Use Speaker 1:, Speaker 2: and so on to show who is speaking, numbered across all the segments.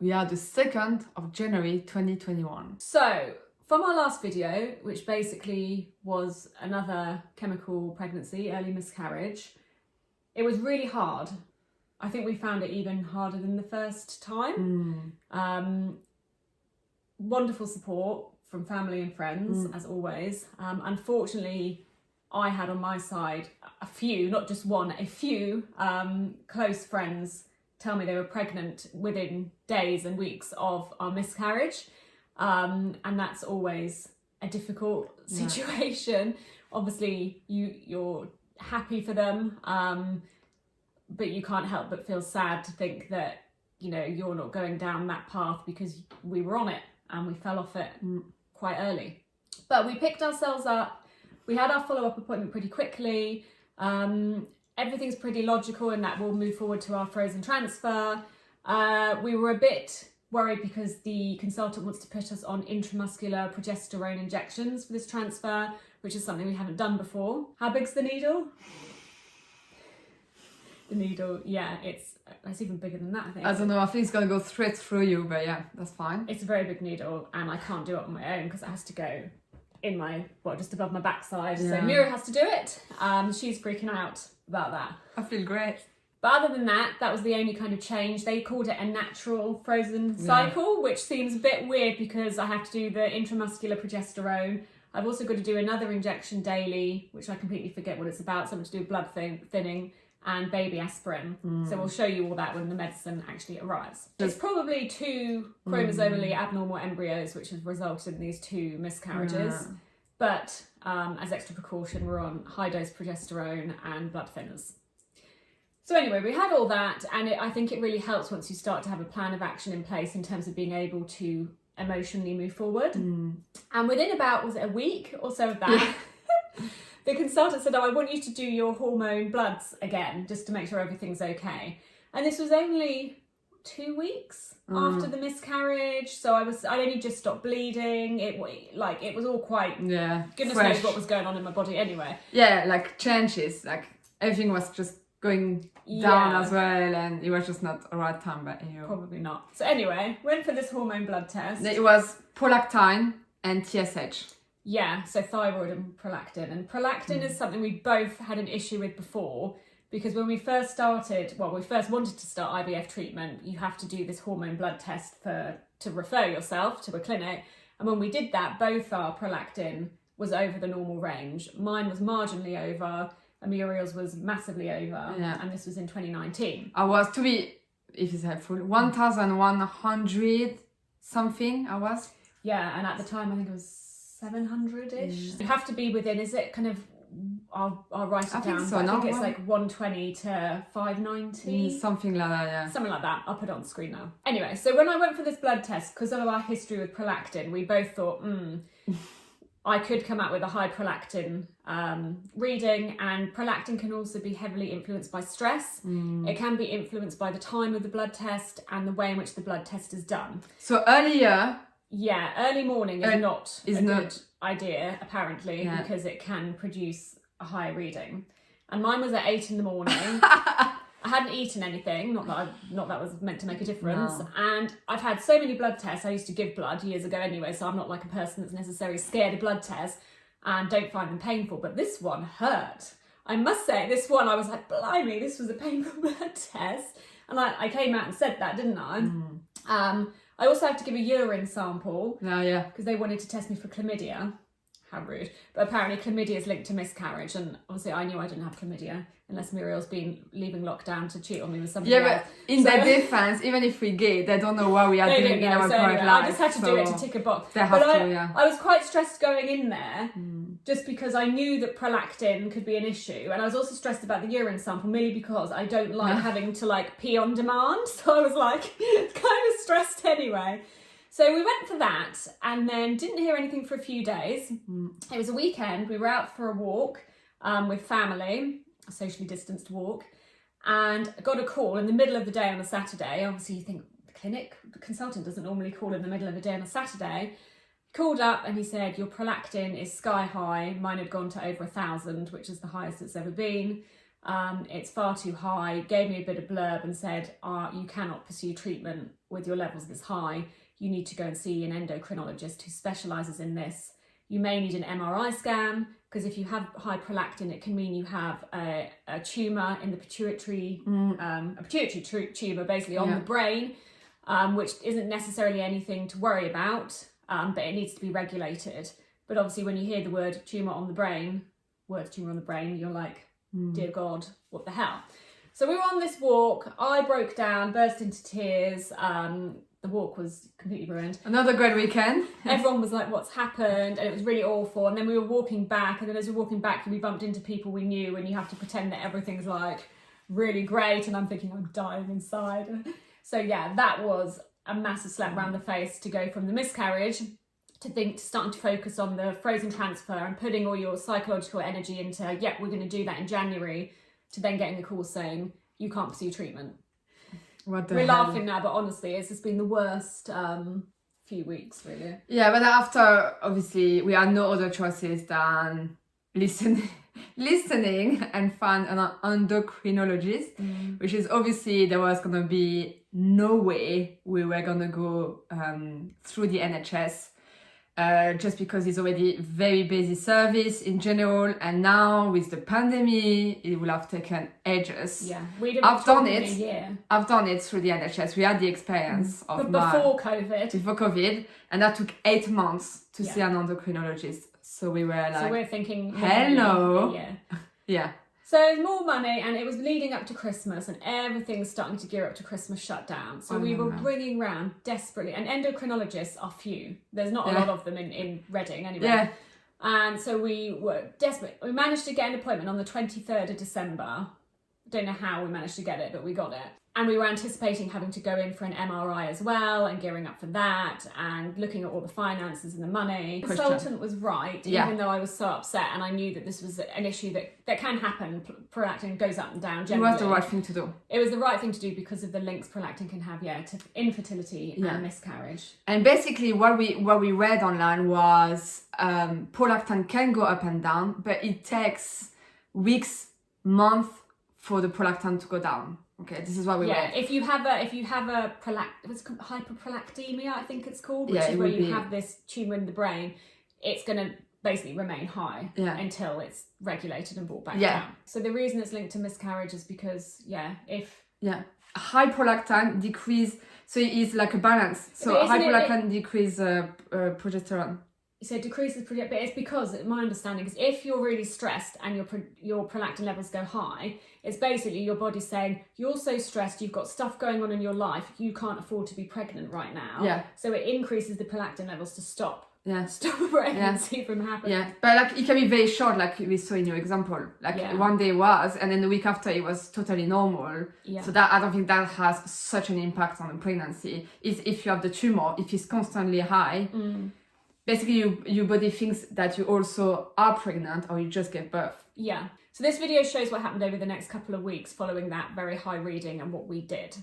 Speaker 1: We are the 2nd of January 2021.
Speaker 2: So, from our last video, which basically was another chemical pregnancy, early miscarriage, it was really hard. I think we found it even harder than the first time. Wonderful support from family and friends, as always. Unfortunately, I had on my side a few, not just one, a few close friends tell me they were pregnant within days and weeks of our miscarriage. And that's always a difficult situation. Obviously, you're happy for them, but you can't help but feel sad to think that, you know, you're not going down that path because we were on it and we fell off it quite early. But we picked ourselves up. We had our follow-up appointment pretty quickly. Everything's pretty logical in that we'll move forward to our frozen transfer. We were a bit worried because the consultant wants to put us on intramuscular progesterone injections for this transfer, which is something we haven't done before. How big's the needle? The needle, yeah, it's even bigger than that, I think.
Speaker 1: I don't know, I think it's gonna go straight through you, but yeah, that's fine.
Speaker 2: It's a very big needle and I can't do it on my own because it has to go in my, just above my backside. Yeah. So Mira has to do it. She's freaking out about that.
Speaker 1: I feel great.
Speaker 2: But other than that, that was the only kind of change. They called it a natural frozen cycle, which seems a bit weird because I have to do the intramuscular progesterone. I've also got to do another injection daily, which I completely forget what it's about. Something to do with blood thinning and baby aspirin. So we'll show you all that when the medicine actually arrives. It's probably 2 chromosomally abnormal embryos which have resulted in these 2 miscarriages. But as extra precaution, we're on high dose progesterone and blood thinners. So anyway, we had all that, and I think it really helps once you start to have a plan of action in place in terms of being able to emotionally move forward. And within about, was it a week or so of that, the consultant said, I want you to do your hormone bloods again, just to make sure everything's okay. And this was only 2 weeks after the miscarriage, so I'd only just stopped bleeding. It was all quite, goodness
Speaker 1: fresh.
Speaker 2: knows what was going on in my body anyway.
Speaker 1: Yeah, like changes, like everything was just going down as well, and it was just not the right time, but you know.
Speaker 2: Probably not. So anyway, went for this hormone blood test.
Speaker 1: It was Prolactin and TSH.
Speaker 2: Yeah, so thyroid and prolactin. And prolactin is something we both had an issue with before, because when we first started, we first wanted to start IVF treatment, you have to do this hormone blood test to refer yourself to a clinic. And when we did that, both our prolactin was over the normal range. Mine was marginally over, and Muriel's was massively over. And this was in 2019. I was,
Speaker 1: to be, if it's helpful, 1,100 something I was.
Speaker 2: Yeah, and at the time I think it was 700-ish. You have to be within, is it kind of, I'll write it down.
Speaker 1: Think so,
Speaker 2: I think it's like 120 to 590.
Speaker 1: Something like that, yeah.
Speaker 2: Something like that. I'll put it on the screen now. Anyway, so when I went for this blood test, because of our history with prolactin, we both thought, I could come out with a high prolactin reading, and prolactin can also be heavily influenced by stress. It can be influenced by the time of the blood test and the way in which the blood test is done.
Speaker 1: So earlier...
Speaker 2: Yeah, early morning is not a good idea, apparently, because it can produce a high reading. And mine was at 8 in the morning. I hadn't eaten anything, not that was meant to make a difference. No. And I've had so many blood tests. I used to give blood years ago anyway, so I'm not like a person that's necessarily scared of blood tests and don't find them painful. But this one hurt. I must say, this one, I was like, blimey, this was a painful blood test. And I came out and said that, didn't I? I also had to give a urine sample because they wanted to test me for chlamydia. How rude. But apparently chlamydia is linked to miscarriage, and obviously I knew I didn't have chlamydia unless Muriel's been leaving lockdown to cheat on me with somebody else.
Speaker 1: But in their defense, even if we gay, they don't know what we are doing in our private life.
Speaker 2: I just had to do it to tick a box.
Speaker 1: They have to,
Speaker 2: I was quite stressed going in there just because I knew that prolactin could be an issue, and I was also stressed about the urine sample merely because I don't like having to like pee on demand. So I was like kind of stressed anyway. So we went for that and then didn't hear anything for a few days. It was a weekend. We were out for a walk with family, a socially distanced walk, and got a call in the middle of the day on a Saturday. Obviously you think the consultant doesn't normally call in the middle of the day on a Saturday. Called up and he said, your prolactin is sky high. Mine had gone to over 1,000, which is the highest it's ever been. It's far too high. Gave me a bit of blurb and said, you cannot pursue treatment with your levels this high. You need to go and see an endocrinologist who specialises in this. You may need an MRI scan, because if you have high prolactin, it can mean you have a tumour in the pituitary, a pituitary tumour basically on the brain, which isn't necessarily anything to worry about, but it needs to be regulated. But obviously when you hear the word tumour on the brain, you're like, dear God, what the hell? So we were on this walk. I broke down, burst into tears. The walk was completely ruined.
Speaker 1: Another great weekend.
Speaker 2: Everyone was like, what's happened? And it was really awful. And then we were walking back, and then as we were walking back, we bumped into people we knew, and you have to pretend that everything's like really great. And I'm thinking, I'm dying inside. So yeah, that was a massive slap around the face to go from the miscarriage to starting to focus on the frozen transfer and putting all your psychological energy into, we're going to do that in January, to then getting a call saying, you can't pursue treatment. We're laughing now, but honestly, it's just been the worst few weeks, really.
Speaker 1: Yeah, but after, obviously, we had no other choices than listening and find an endocrinologist, which is obviously there was going to be no way we were going to go through the NHS. Just because it's already very busy service in general, and now with the pandemic, it will have taken ages.
Speaker 2: Yeah,
Speaker 1: I've done it through the NHS. We had the experience of
Speaker 2: before COVID,
Speaker 1: and that took 8 months to see an endocrinologist. So we were like,
Speaker 2: so we're thinking,
Speaker 1: hell no. Yeah.
Speaker 2: So more money, and it was leading up to Christmas, and everything's starting to gear up to Christmas shutdown. So we were ringing around desperately, and endocrinologists are few. There's not a lot of them in Reading anyway.
Speaker 1: Yeah.
Speaker 2: And so we were desperate. We managed to get an appointment on the 23rd of December. Don't know how we managed to get it, but we got it. And we were anticipating having to go in for an MRI as well, and gearing up for that, and looking at all the finances and the money. The consultant was right, even though I was so upset, and I knew that this was an issue that can happen. Prolactin goes up and down generally.
Speaker 1: It was the right thing to do.
Speaker 2: It was the right thing to do because of the links prolactin can have, to infertility and miscarriage.
Speaker 1: And basically what we read online was prolactin can go up and down, but it takes weeks, months for the prolactin to go down. Okay, this is what we read.
Speaker 2: If you have a hyperprolactemia, I think it's called, which is where you have this tumour in the brain, it's going to basically remain high until it's regulated and brought back down. So the reason it's linked to miscarriage is because
Speaker 1: high prolactin decrease, so it's like a balance. So high prolactin decrease progesterone.
Speaker 2: So it decreases, but it's because, my understanding is, if you're really stressed and your prolactin levels go high, it's basically your body saying, you're so stressed, you've got stuff going on in your life, you can't afford to be pregnant right now. Yeah. So it increases the prolactin levels to stop a pregnancy from happening.
Speaker 1: Yeah, but like it can be very short, like we saw in your example. Like one day was, and then the week after it was totally normal. Yeah. So that, I don't think that has such an impact on the pregnancy. Is if you have the tumor, if it's constantly high, basically your body thinks that you also are pregnant or you just gave birth.
Speaker 2: Yeah. So this video shows what happened over the next couple of weeks following that very high reading and what we did.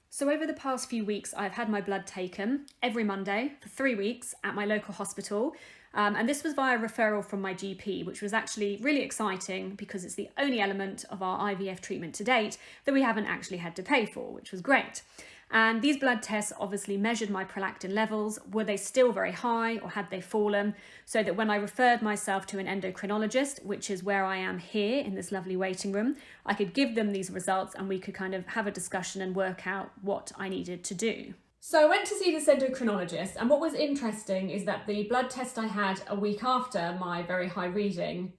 Speaker 2: So over the past few weeks, I've had my blood taken every Monday for 3 weeks at my local hospital. And this was via referral from my GP, which was actually really exciting because it's the only element of our IVF treatment to date that we haven't actually had to pay for, which was great. And these blood tests obviously measured my prolactin levels. Were they still very high or had they fallen? So that when I referred myself to an endocrinologist, which is where I am here in this lovely waiting room, I could give them these results and we could kind of have a discussion and work out what I needed to do. So I went to see this endocrinologist, and what was interesting is that the blood test I had a week after my very high reading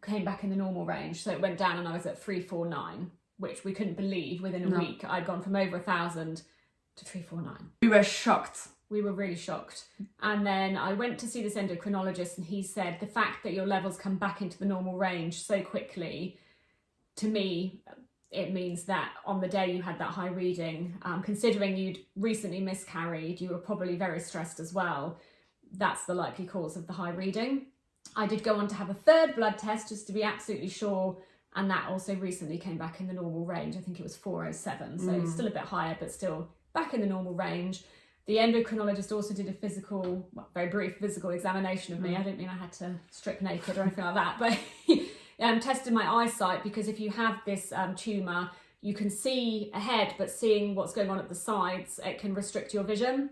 Speaker 2: came back in the normal range. So it went down and I was at 349. Which we couldn't believe within a week. I'd gone from over 1,000 to 349.
Speaker 1: We were shocked.
Speaker 2: We were really shocked. And then I went to see this endocrinologist, and he said, the fact that your levels come back into the normal range so quickly, to me, it means that on the day you had that high reading, considering you'd recently miscarried, you were probably very stressed as well. That's the likely cause of the high reading. I did go on to have a third blood test just to be absolutely sure, and that also recently came back in the normal range. I think it was 407, so it's still a bit higher, but still back in the normal range. The endocrinologist also did a very brief physical examination of me. I don't mean I had to strip naked or anything like that, but tested my eyesight, because if you have this tumour, you can see ahead, but seeing what's going on at the sides, it can restrict your vision.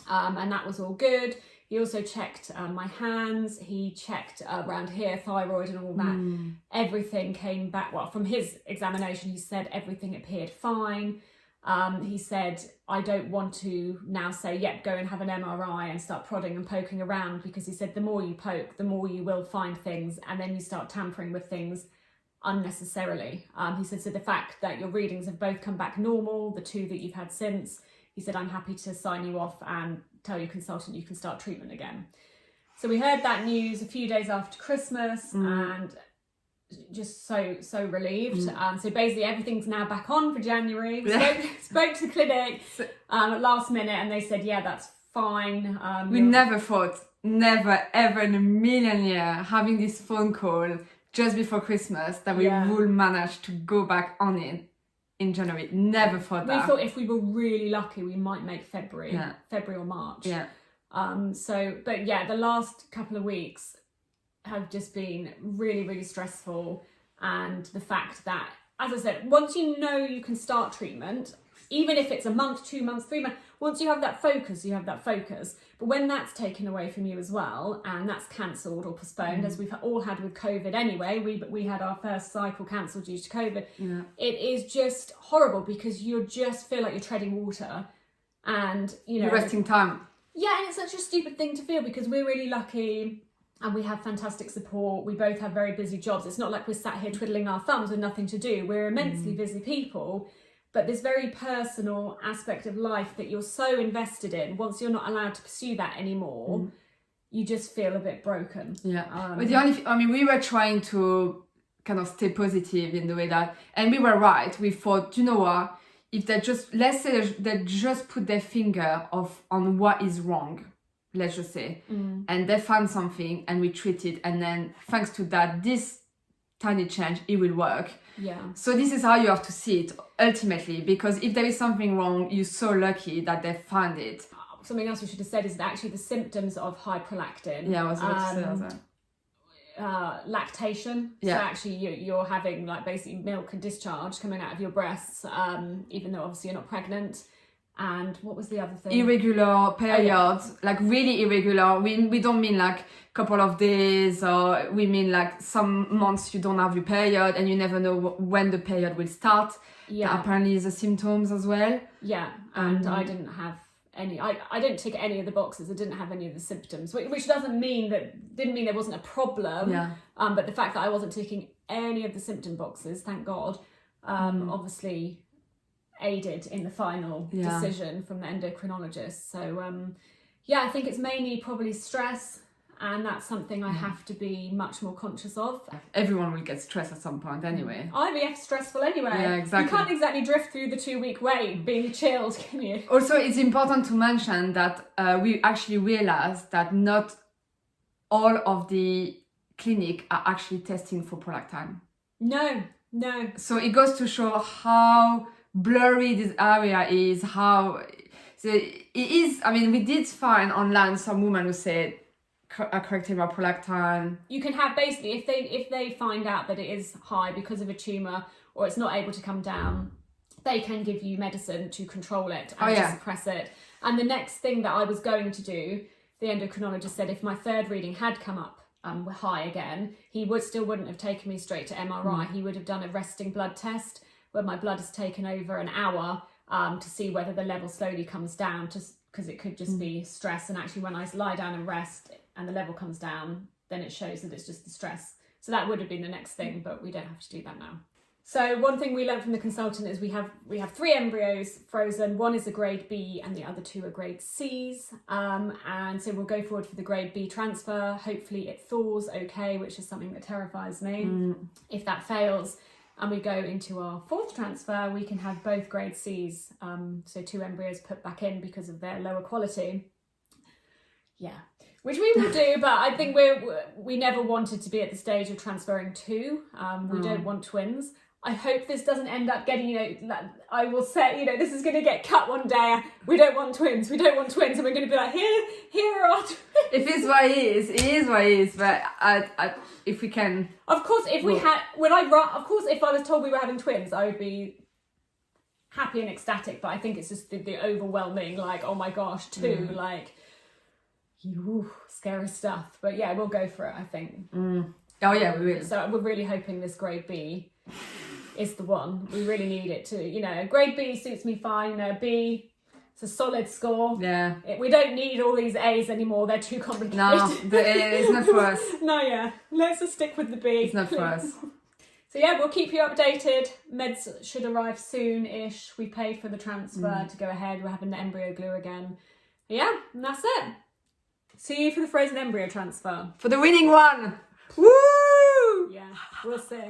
Speaker 2: And that was all good. He also checked my hands. He checked around here, thyroid and all that. Everything came back. Well, from his examination, he said everything appeared fine. He said, I don't want to now say, yep, go and have an MRI and start prodding and poking around, because he said the more you poke, the more you will find things, and then you start tampering with things unnecessarily. He said, so the fact that your readings have both come back normal, the 2 that you've had since, he said, I'm happy to sign you off and tell your consultant you can start treatment again. So we heard that news a few days after Christmas, and just so relieved. So basically everything's now back on for January. We spoke to the clinic at last minute, and they said, yeah, that's fine.
Speaker 1: We never thought, never ever in a million years, having this phone call just before Christmas, that we will manage to go back on it in January. Never thought that.
Speaker 2: We thought if we were really lucky, we might make February or March. But yeah, the last couple of weeks have just been really, really stressful. And the fact that, as I said, once you know you can start treatment, even if it's a month, 2 months, 3 months, once you have that focus, you have that focus. But when that's taken away from you as well, and that's cancelled or postponed, as we've all had with COVID anyway, we had our first cycle cancelled due to COVID. It is just horrible, because you just feel like you're treading water, and
Speaker 1: you're wasting time.
Speaker 2: Yeah, and it's such a stupid thing to feel, because we're really lucky and we have fantastic support. We both have very busy jobs. It's not like we're sat here twiddling our thumbs with nothing to do. We're immensely busy people. But this very personal aspect of life that you're so invested in, once you're not allowed to pursue that anymore, you just feel a bit broken.
Speaker 1: But we were trying to kind of stay positive in the way that, and we were right. We thought, you know what, if they just, let's say they just put their finger on what is wrong, let's just say, and they found something and we treat it, and then thanks to that, this tiny change, it will work. So this is how you have to see it ultimately, because if there is something wrong, you're so lucky that they found it.
Speaker 2: Something else we should have said is that actually the symptoms of high prolactin.
Speaker 1: I was about to say that.
Speaker 2: Lactation. So actually you're having like basically milk and discharge coming out of your breasts, even though obviously you're not pregnant. And what was the other thing? Irregular
Speaker 1: periods, like really irregular. We don't mean like couple of days, or we mean like some months you don't have your period and you never know when the period will start. That apparently is a symptoms as well.
Speaker 2: And I didn't have any. I didn't tick any of the boxes. I didn't have any of the symptoms, which didn't mean there wasn't a problem. But the fact that I wasn't ticking any of the symptom boxes, thank God, obviously aided in the final decision from the endocrinologist. So I think it's mainly probably stress, and that's something I have to be much more conscious of.
Speaker 1: Everyone will get stressed at some point anyway.
Speaker 2: IVF's stressful anyway.
Speaker 1: Exactly.
Speaker 2: You can't exactly drift through the 2-week wait being chilled, can you?
Speaker 1: Also, it's important to mention that we actually realized that not all of the clinic are actually testing for prolactin.
Speaker 2: No.
Speaker 1: So it goes to show how blurry this area is, how so it is. We did find online some women who said are correcting my prolactin.
Speaker 2: You can have basically, if they find out that it is high because of a tumour or it's not able to come down, they can give you medicine to control it and to suppress it. And the next thing that I was going to do, the endocrinologist said if my third reading had come up high again, he wouldn't have taken me straight to MRI. He would have done a resting blood test where my blood is taken over an hour to see whether the level slowly comes down, just because it could just be stress. And actually when I lie down and rest and the level comes down, then it shows that it's just the stress. So that would have been the next thing, but we don't have to do that now. So one thing we learned from the consultant is we have 3 embryos frozen. One is a grade B and the other 2 are grade Cs. And so we'll go forward for the grade B transfer. Hopefully it thaws okay, which is something that terrifies me. If that fails and we go into our 4th transfer, we can have both grade Cs. So 2 embryos put back in because of their lower quality. Which we will do, but I think we never wanted to be at the stage of transferring 2. We don't want twins. I hope this doesn't end up getting, I will say, this is going to get cut one day. We don't want twins. And we're going to be like, here are twins.
Speaker 1: If it's what it is what it is. But if we can.
Speaker 2: Of course, if I was told we were having twins, I would be happy and ecstatic. But I think it's just the overwhelming, like, oh my gosh, two, scary stuff. But yeah, we'll go for it, I think.
Speaker 1: Oh yeah, we will.
Speaker 2: So we're really hoping this grade B is the one. We really need it to, grade B suits me fine. B, it's a solid score.
Speaker 1: Yeah.
Speaker 2: We don't need all these A's anymore. They're too complicated.
Speaker 1: No, it's not for us.
Speaker 2: No, yeah. Let's just stick with the B.
Speaker 1: It's not for us.
Speaker 2: So yeah, we'll keep you updated. Meds should arrive soon-ish. We paid for the transfer to go ahead. We're having the embryo glue again. Yeah, and that's it. See you for the frozen embryo transfer.
Speaker 1: For the winning one. Woo!
Speaker 2: Yeah, we'll see.